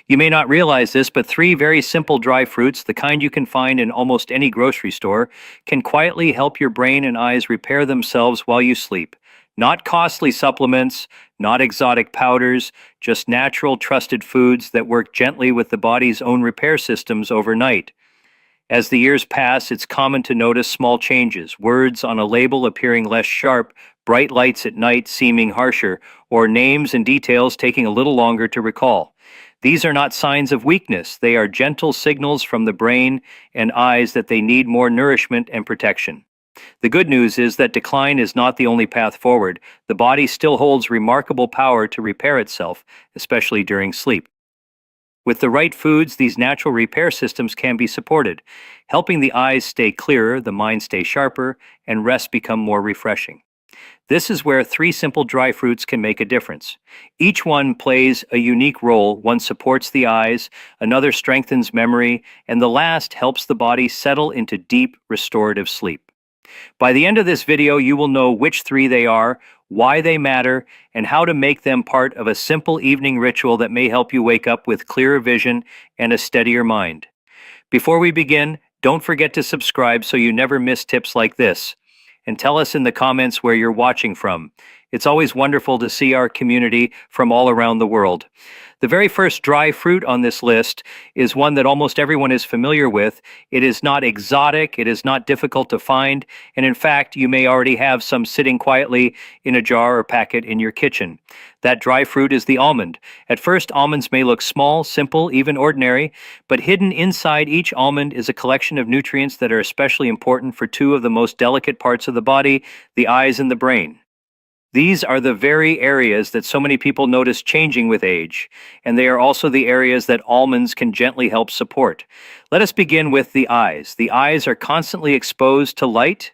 You may not realize this, but three very simple dry fruits, the kind you can find in almost any grocery store, can quietly help your brain and eyes repair themselves while you sleep. Not costly supplements, not exotic powders, just natural, trusted foods that work gently with the body's own repair systems overnight. As the years pass, it's common to notice small changes, words on a label appearing less sharp, bright lights at night seeming harsher, or names and details taking a little longer to recall. These are not signs of weakness, they are gentle signals from the brain and eyes that they need more nourishment and protection. The good news is that decline is not the only path forward. The body still holds remarkable power to repair itself, especially during sleep. With the right foods, these natural repair systems can be supported, helping the eyes stay clearer, the mind stay sharper, and rest become more refreshing. This is where three simple dry fruits can make a difference. Each one plays a unique role. One supports the eyes, another strengthens memory, and the last helps the body settle into deep, restorative sleep. By the end of this video, you will know which three they are, why they matter, and how to make them part of a simple evening ritual that may help you wake up with clearer vision and a steadier mind. Before we begin, don't forget to subscribe so you never miss tips like this. And tell us in the comments where you're watching from. It's always wonderful to see our community from all around the world. The very first dry fruit on this list is one that almost everyone is familiar with. It is not exotic, it is not difficult to find, and in fact, you may already have some sitting quietly in a jar or packet in your kitchen. That dry fruit is the almond. At first, almonds may look small, simple, even ordinary, but hidden inside each almond is a collection of nutrients that are especially important for two of the most delicate parts of the body, the eyes and the brain. These are the very areas that so many people notice changing with age, and they are also the areas that almonds can gently help support. Let us begin with the eyes. The eyes are constantly exposed to light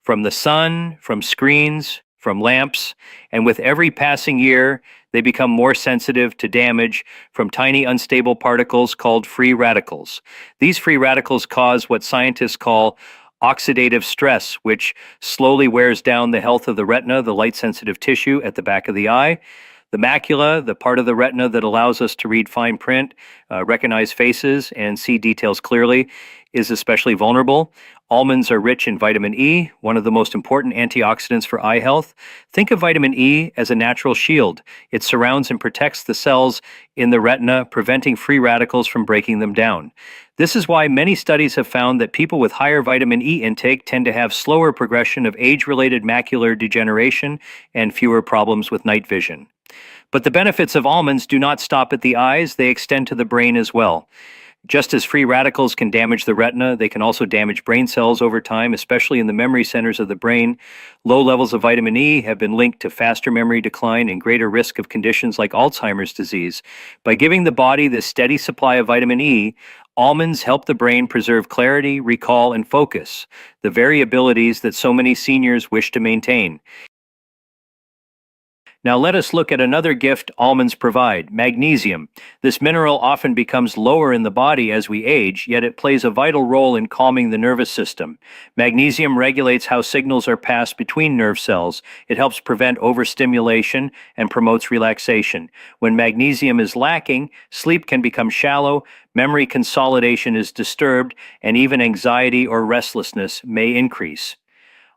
from the sun, from screens, from lamps, and with every passing year, they become more sensitive to damage from tiny unstable particles called free radicals. These free radicals cause what scientists call oxidative stress, which slowly wears down the health of the retina, the light-sensitive tissue at the back of the eye. The macula, the part of the retina that allows us to read fine print, recognize faces, and see details clearly, is especially vulnerable. Almonds are rich in vitamin E, one of the most important antioxidants for eye health. Think of vitamin E as a natural shield. It surrounds and protects the cells in the retina, preventing free radicals from breaking them down. This is why many studies have found that people with higher vitamin E intake tend to have slower progression of age-related macular degeneration and fewer problems with night vision. But the benefits of almonds do not stop at the eyes, they extend to the brain as well. Just as free radicals can damage the retina, they can also damage brain cells over time, especially in the memory centers of the brain. Low levels of vitamin E have been linked to faster memory decline and greater risk of conditions like Alzheimer's disease. By giving the body this steady supply of vitamin E, almonds help the brain preserve clarity, recall, and focus, the very abilities that so many seniors wish to maintain. Now let us look at another gift almonds provide, magnesium. This mineral often becomes lower in the body as we age, yet it plays a vital role in calming the nervous system. Magnesium regulates how signals are passed between nerve cells. It helps prevent overstimulation and promotes relaxation. When magnesium is lacking, sleep can become shallow, memory consolidation is disturbed, and even anxiety or restlessness may increase.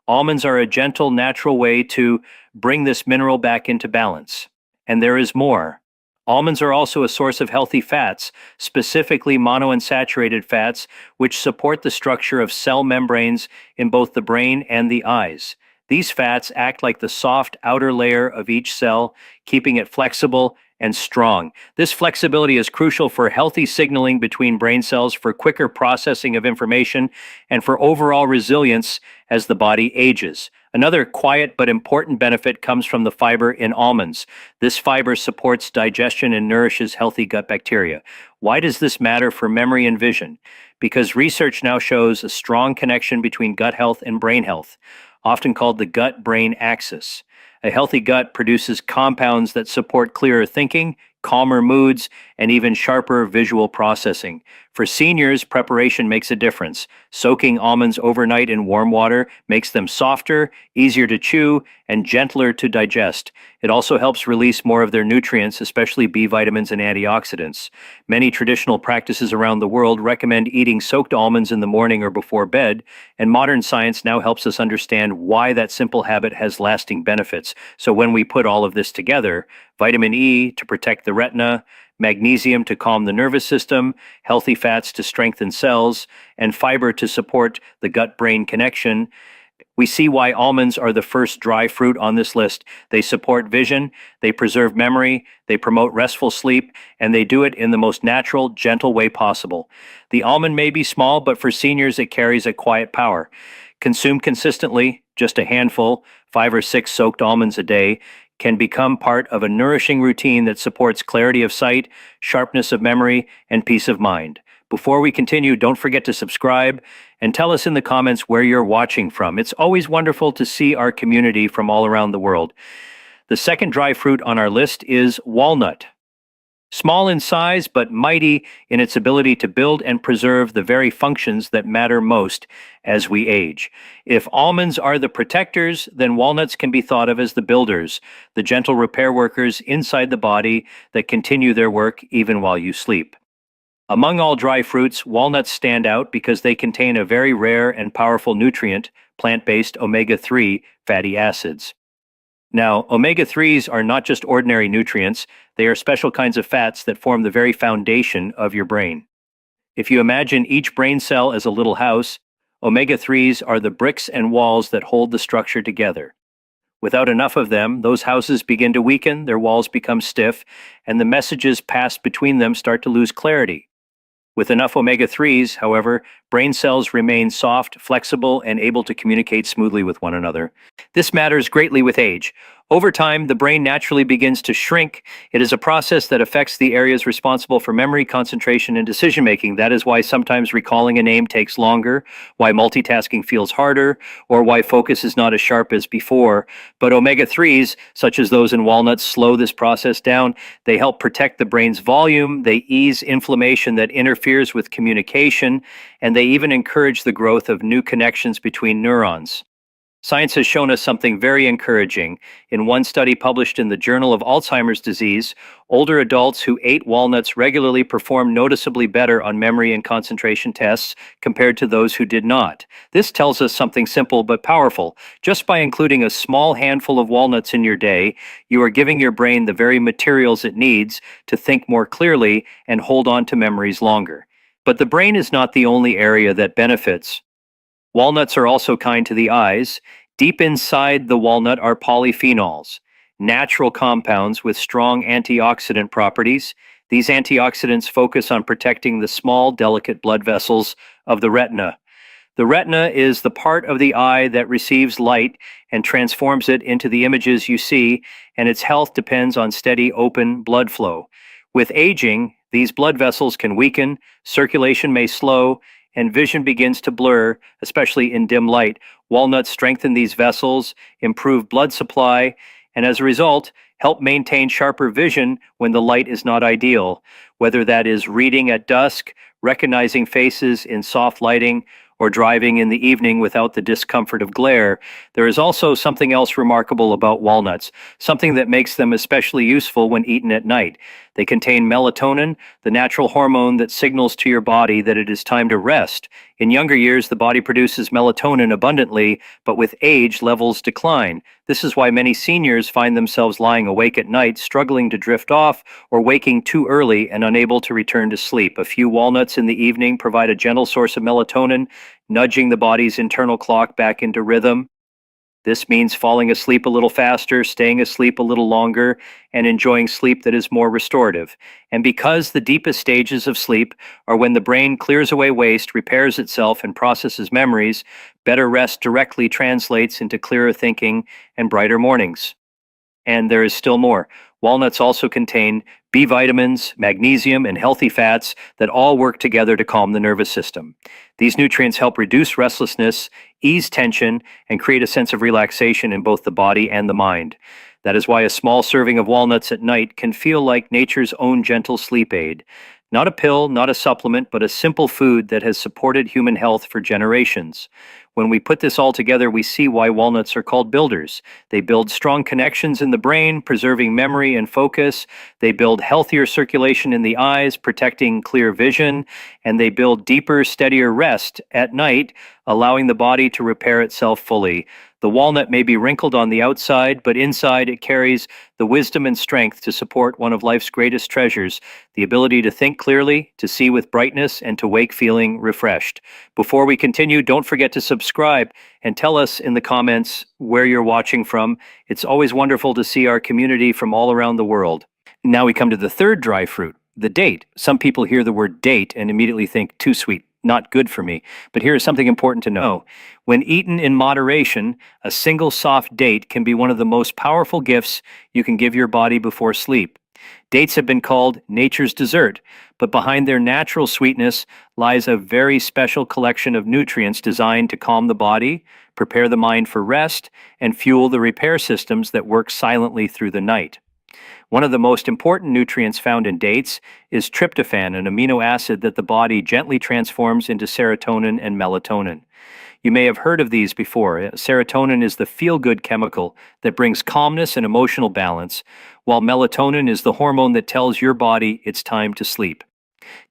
Almonds are a gentle, natural way to bring this mineral back into balance. And there is more. Almonds are also a source of healthy fats, specifically monounsaturated fats, which support the structure of cell membranes in both the brain and the eyes. These fats act like the soft outer layer of each cell, keeping it flexible and strong. This flexibility is crucial for healthy signaling between brain cells, for quicker processing of information, and for overall resilience as the body ages. Another quiet but important benefit comes from the fiber in almonds. This fiber supports digestion and nourishes healthy gut bacteria. Why does this matter for memory and vision? Because research now shows a strong connection between gut health and brain health, often called the gut-brain axis. A healthy gut produces compounds that support clearer thinking, calmer moods, and even sharper visual processing. For seniors, preparation makes a difference. Soaking almonds overnight in warm water makes them softer, easier to chew, and gentler to digest. It also helps release more of their nutrients, especially B vitamins and antioxidants. Many traditional practices around the world recommend eating soaked almonds in the morning or before bed, and modern science now helps us understand why that simple habit has lasting benefits. So when we put all of this together, vitamin E to protect the retina, magnesium to calm the nervous system, healthy fats to strengthen cells, and fiber to support the gut-brain connection, we see why almonds are the first dry fruit on this list. They support vision, they preserve memory, they promote restful sleep, and they do it in the most natural, gentle way possible. The almond may be small, but for seniors it carries a quiet power. Consumed consistently, just a handful, 5 or 6 soaked almonds a day, can become part of a nourishing routine that supports clarity of sight, sharpness of memory, and peace of mind. Before we continue, don't forget to subscribe and tell us in the comments where you're watching from. It's always wonderful to see our community from all around the world. The second dry fruit on our list is walnut. Small in size, but mighty in its ability to build and preserve the very functions that matter most as we age. If almonds are the protectors, then walnuts can be thought of as the builders, the gentle repair workers inside the body that continue their work even while you sleep. Among all dry fruits, walnuts stand out because they contain a very rare and powerful nutrient, plant-based omega-3 fatty acids. Now, omega-3s are not just ordinary nutrients, they are special kinds of fats that form the very foundation of your brain. If you imagine each brain cell as a little house, omega-3s are the bricks and walls that hold the structure together. Without enough of them, those houses begin to weaken, their walls become stiff, and the messages passed between them start to lose clarity. With enough omega-3s, however, brain cells remain soft, flexible, and able to communicate smoothly with one another. This matters greatly with age. Over time, the brain naturally begins to shrink. It is a process that affects the areas responsible for memory, concentration, and decision-making. That is why sometimes recalling a name takes longer, why multitasking feels harder, or why focus is not as sharp as before. But omega-3s, such as those in walnuts, slow this process down. They help protect the brain's volume, they ease inflammation that interferes with communication, and they even encourage the growth of new connections between neurons. Science has shown us something very encouraging. In one study published in the Journal of Alzheimer's Disease, older adults who ate walnuts regularly performed noticeably better on memory and concentration tests compared to those who did not. This tells us something simple but powerful. Just by including a small handful of walnuts in your day, you are giving your brain the very materials it needs to think more clearly and hold on to memories longer. But the brain is not the only area that benefits. Walnuts are also kind to the eyes. Deep inside the walnut are polyphenols, natural compounds with strong antioxidant properties. These antioxidants focus on protecting the small, delicate blood vessels of the retina. The retina is the part of the eye that receives light and transforms it into the images you see, and its health depends on steady, open blood flow. With aging, these blood vessels can weaken, circulation may slow, and vision begins to blur, especially in dim light. Walnuts strengthen these vessels, improve blood supply, and as a result, help maintain sharper vision when the light is not ideal, whether that is reading at dusk, recognizing faces in soft lighting, or driving in the evening without the discomfort of glare. There is also something else remarkable about walnuts, something that makes them especially useful when eaten at night. They contain melatonin, the natural hormone that signals to your body that it is time to rest. In younger years, the body produces melatonin abundantly, but with age, levels decline. This is why many seniors find themselves lying awake at night, struggling to drift off, or waking too early and unable to return to sleep. A few walnuts in the evening provide a gentle source of melatonin, nudging the body's internal clock back into rhythm. This means falling asleep a little faster, staying asleep a little longer, and enjoying sleep that is more restorative. And because the deepest stages of sleep are when the brain clears away waste, repairs itself, and processes memories, better rest directly translates into clearer thinking and brighter mornings. And there is still more. Walnuts also contain B vitamins, magnesium, and healthy fats that all work together to calm the nervous system. These nutrients help reduce restlessness, ease tension, and create a sense of relaxation in both the body and the mind. That is why a small serving of walnuts at night can feel like nature's own gentle sleep aid. Not a pill, not a supplement, but a simple food that has supported human health for generations. When we put this all together, we see why walnuts are called builders. They build strong connections in the brain, preserving memory and focus. They build healthier circulation in the eyes, protecting clear vision. And they build deeper, steadier rest at night, allowing the body to repair itself fully. The walnut may be wrinkled on the outside, but inside it carries the wisdom and strength to support one of life's greatest treasures, the ability to think clearly, to see with brightness, and to wake feeling refreshed. Before we continue, don't forget to subscribe and tell us in the comments where you're watching from. It's always wonderful to see our community from all around the world. Now we come to the third dry fruit, the date. Some people hear the word date and immediately think too sweet, not good for me. But here is something important to know. When eaten in moderation, a single soft date can be one of the most powerful gifts you can give your body before sleep. Dates have been called nature's dessert, but behind their natural sweetness lies a very special collection of nutrients designed to calm the body, prepare the mind for rest, and fuel the repair systems that work silently through the night. One of the most important nutrients found in dates is tryptophan, an amino acid that the body gently transforms into serotonin and melatonin. You may have heard of these before. Serotonin is the feel-good chemical that brings calmness and emotional balance, while melatonin is the hormone that tells your body it's time to sleep.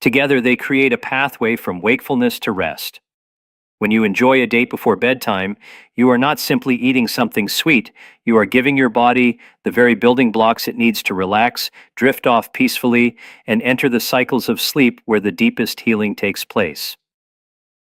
Together, they create a pathway from wakefulness to rest. When you enjoy a date before bedtime, you are not simply eating something sweet, you are giving your body the very building blocks it needs to relax, drift off peacefully, and enter the cycles of sleep where the deepest healing takes place.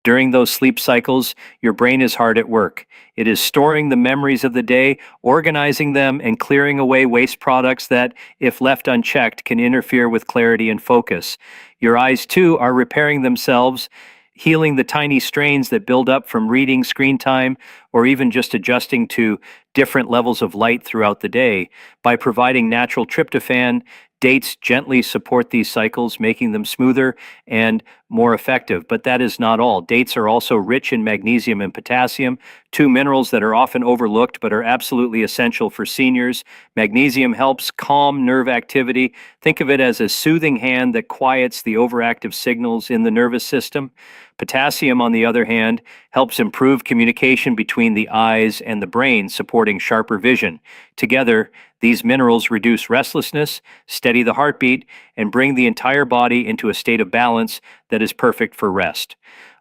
During those sleep cycles, your brain is hard at work. It is storing the memories of the day, organizing them, and clearing away waste products that, if left unchecked, can interfere with clarity and focus. Your eyes, too, are repairing themselves, healing the tiny strains that build up from reading, screen time, or even just adjusting to different levels of light throughout the day. By providing natural tryptophan, dates gently support these cycles, making them smoother and more effective. But that is not all. Dates are also rich in magnesium and potassium, two minerals that are often overlooked but are absolutely essential for seniors. Magnesium helps calm nerve activity. Think of it as a soothing hand that quiets the overactive signals in the nervous system. Potassium, on the other hand, helps improve communication between the eyes and the brain, supporting sharper vision. Together, these minerals reduce restlessness, steady the heartbeat, and bring the entire body into a state of balance that is perfect for rest.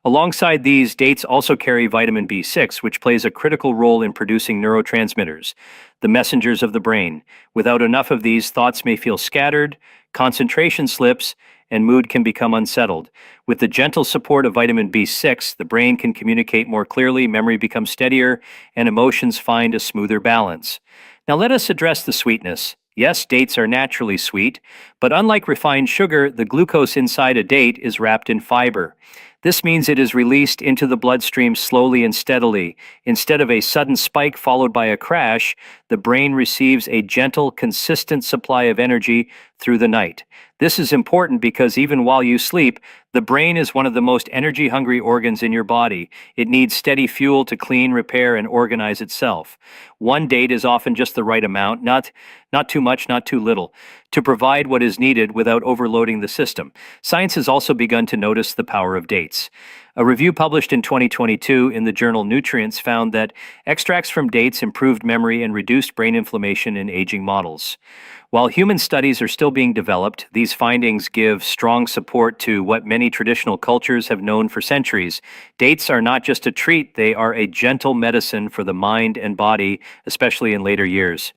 Alongside these, dates also carry vitamin B6, which plays a critical role in producing neurotransmitters, the messengers of the brain. Without enough of these, thoughts may feel scattered, concentration slips, and mood can become unsettled. With the gentle support of vitamin B6, the brain can communicate more clearly, memory becomes steadier, and emotions find a smoother balance. Now let us address the sweetness. Yes, dates are naturally sweet, but unlike refined sugar, the glucose inside a date is wrapped in fiber. This means it is released into the bloodstream slowly and steadily. Instead of a sudden spike followed by a crash, the brain receives a gentle, consistent supply of energy through the night. This is important because even while you sleep, the brain is one of the most energy-hungry organs in your body. It needs steady fuel to clean, repair, and organize itself. One date is often just the right amount, not too much, not too little, to provide what is needed without overloading the system. Science has also begun to notice the power of dates. A review published in 2022 in the journal Nutrients found that extracts from dates improved memory and reduced brain inflammation in aging models. While human studies are still being developed, these findings give strong support to what many traditional cultures have known for centuries. Dates are not just a treat, they are a gentle medicine for the mind and body, especially in later years.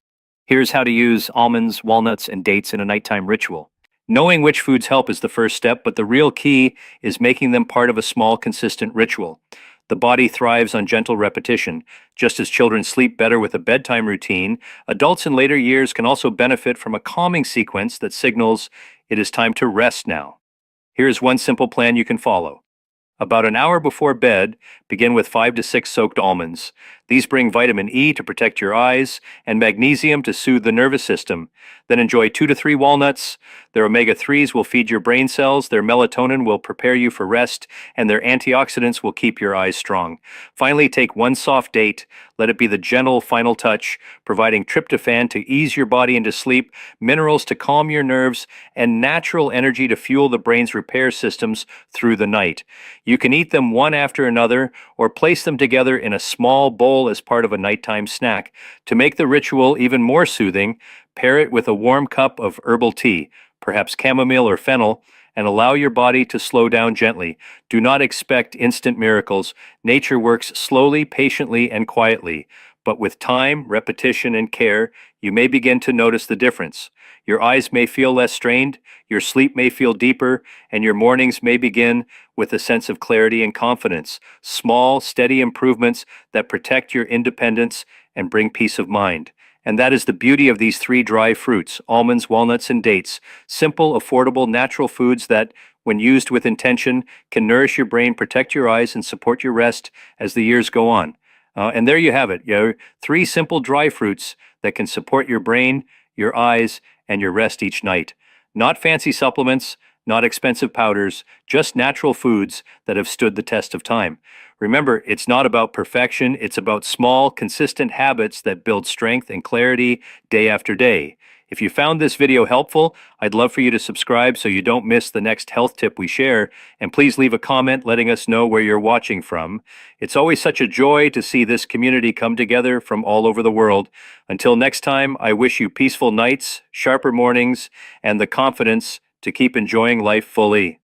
Here's how to use almonds, walnuts, and dates in a nighttime ritual. Knowing which foods help is the first step, but the real key is making them part of a small, consistent ritual. The body thrives on gentle repetition. Just as children sleep better with a bedtime routine, adults in later years can also benefit from a calming sequence that signals it is time to rest now. Here's one simple plan you can follow. About an hour before bed, begin with 5 to 6 soaked almonds. These bring vitamin E to protect your eyes and magnesium to soothe the nervous system. Then enjoy 2 to 3 walnuts. Their omega-3s will feed your brain cells, their melatonin will prepare you for rest, and their antioxidants will keep your eyes strong. Finally, take one soft date. Let it be the gentle final touch, providing tryptophan to ease your body into sleep, minerals to calm your nerves, and natural energy to fuel the brain's repair systems through the night. You can eat them one after another or place them together in a small bowl as part of a nighttime snack. To make the ritual even more soothing, pair it with a warm cup of herbal tea, perhaps chamomile or fennel, and allow your body to slow down gently. Do not expect instant miracles. Nature works slowly, patiently, and quietly. But with time, repetition, and care, you may begin to notice the difference. Your eyes may feel less strained, your sleep may feel deeper, and your mornings may begin with a sense of clarity and confidence. Small, steady improvements that protect your independence and bring peace of mind. And that is the beauty of these 3 dry fruits, almonds, walnuts, and dates. Simple, affordable, natural foods that, when used with intention, can nourish your brain, protect your eyes, and support your rest as the years go on. And there you have it. 3 simple dry fruits that can support your brain, your eyes, and your rest each night. Not fancy supplements, not expensive powders, just natural foods that have stood the test of time. Remember, it's not about perfection, it's about small, consistent habits that build strength and clarity day after day. If you found this video helpful, I'd love for you to subscribe so you don't miss the next health tip we share, and please leave a comment letting us know where you're watching from. It's always such a joy to see this community come together from all over the world. Until next time, I wish you peaceful nights, sharper mornings, and the confidence to keep enjoying life fully.